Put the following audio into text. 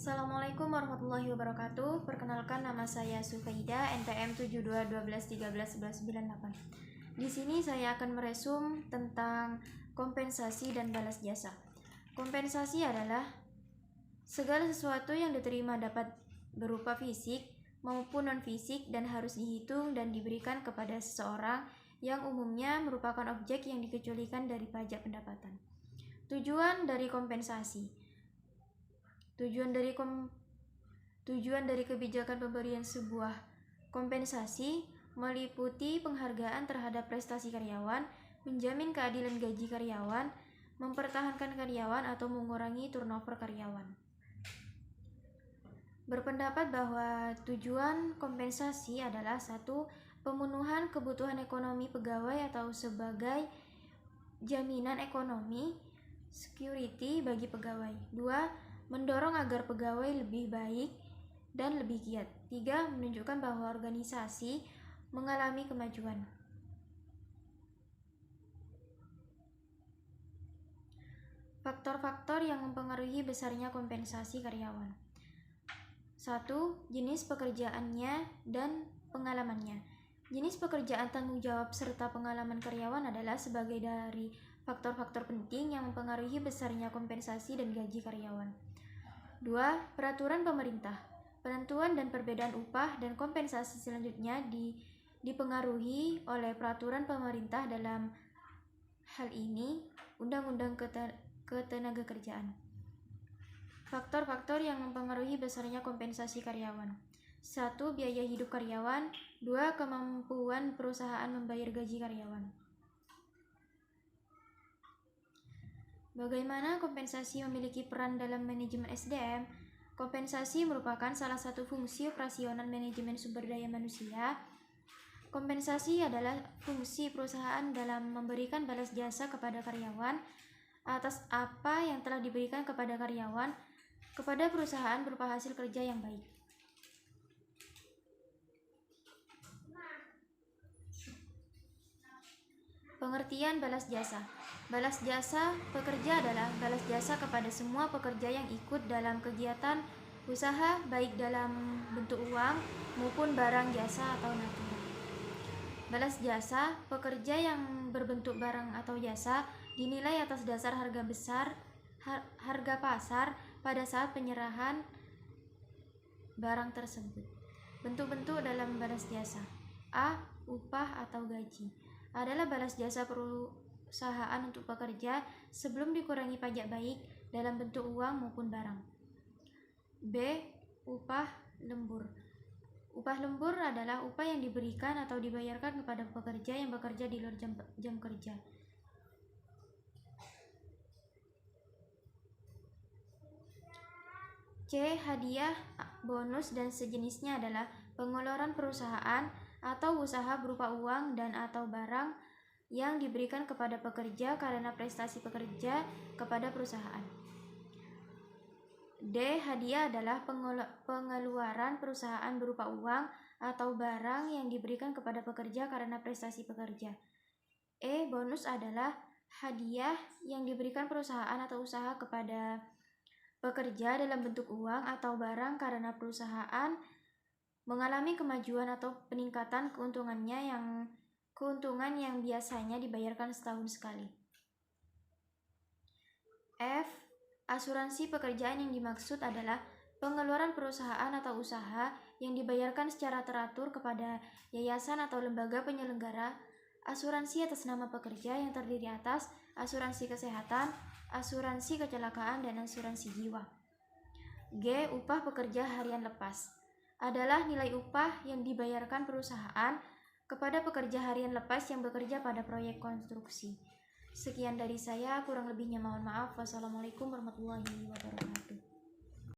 Assalamualaikum warahmatullahi wabarakatuh. Perkenalkan, nama saya Sufaida, NPM 7212131198. Di sini saya akan meresum tentang kompensasi dan balas jasa. Kompensasi adalah segala sesuatu yang diterima dapat berupa fisik maupun non-fisik dan harus dihitung dan diberikan kepada seseorang yang umumnya merupakan objek yang dikecualikan dari pajak pendapatan. Tujuan dari kompensasi. Tujuan dari kebijakan pemberian sebuah kompensasi meliputi penghargaan terhadap prestasi karyawan, menjamin keadilan gaji karyawan, mempertahankan karyawan atau mengurangi turnover karyawan. Berpendapat bahwa tujuan kompensasi adalah 1. Pemenuhan kebutuhan ekonomi pegawai atau sebagai jaminan ekonomi security bagi pegawai. 2. Mendorong agar pegawai lebih baik dan lebih giat. 3. Menunjukkan bahwa organisasi mengalami kemajuan. Faktor-faktor yang mempengaruhi besarnya kompensasi karyawan. 1. Jenis pekerjaannya dan pengalamannya. Jenis pekerjaan, tanggung jawab, serta pengalaman karyawan adalah sebagai dari faktor-faktor penting yang mempengaruhi besarnya kompensasi dan gaji karyawan. 2. Peraturan pemerintah. Penentuan dan perbedaan upah dan kompensasi selanjutnya dipengaruhi oleh peraturan pemerintah, dalam hal ini Undang-Undang Ketenagakerjaan. Faktor-faktor yang mempengaruhi besarnya kompensasi karyawan. 1. Biaya hidup karyawan. 2. Kemampuan perusahaan membayar gaji karyawan. Bagaimana kompensasi memiliki peran dalam manajemen SDM? Kompensasi merupakan salah satu fungsi operasional manajemen sumber daya manusia. Kompensasi adalah fungsi perusahaan dalam memberikan balas jasa kepada karyawan atas apa yang telah diberikan kepada karyawan kepada perusahaan berupa hasil kerja yang baik. Pengertian balas jasa. Balas jasa pekerja adalah balas jasa kepada semua pekerja yang ikut dalam kegiatan usaha, baik dalam bentuk uang maupun barang, jasa, atau natura. Balas jasa pekerja yang berbentuk barang atau jasa dinilai atas dasar harga pasar pada saat penyerahan barang tersebut. Bentuk-bentuk dalam balas jasa. A. Upah atau gaji adalah balas jasa perusahaan untuk pekerja sebelum dikurangi pajak, baik dalam bentuk uang maupun barang. B. Upah lembur. Upah lembur adalah upah yang diberikan atau dibayarkan kepada pekerja yang bekerja di luar jam kerja. C. Hadiah, bonus, dan sejenisnya adalah pengeluaran perusahaan atau usaha berupa uang dan atau barang yang diberikan kepada pekerja karena prestasi pekerja kepada perusahaan. D. Hadiah adalah pengeluaran perusahaan berupa uang atau barang yang diberikan kepada pekerja karena prestasi pekerja. E. Bonus adalah hadiah yang diberikan perusahaan atau usaha kepada pekerja dalam bentuk uang atau barang karena perusahaan mengalami kemajuan atau peningkatan keuntungan yang biasanya dibayarkan setahun sekali. F. Asuransi pekerjaan. Yang dimaksud adalah pengeluaran perusahaan atau usaha yang dibayarkan secara teratur kepada yayasan atau lembaga penyelenggara asuransi atas nama pekerja yang terdiri atas asuransi kesehatan, asuransi kecelakaan, dan asuransi jiwa. G. Upah pekerja harian lepas adalah nilai upah yang dibayarkan perusahaan kepada pekerja harian lepas yang bekerja pada proyek konstruksi. Sekian dari saya, kurang lebihnya mohon maaf. Wassalamualaikum warahmatullahi wabarakatuh.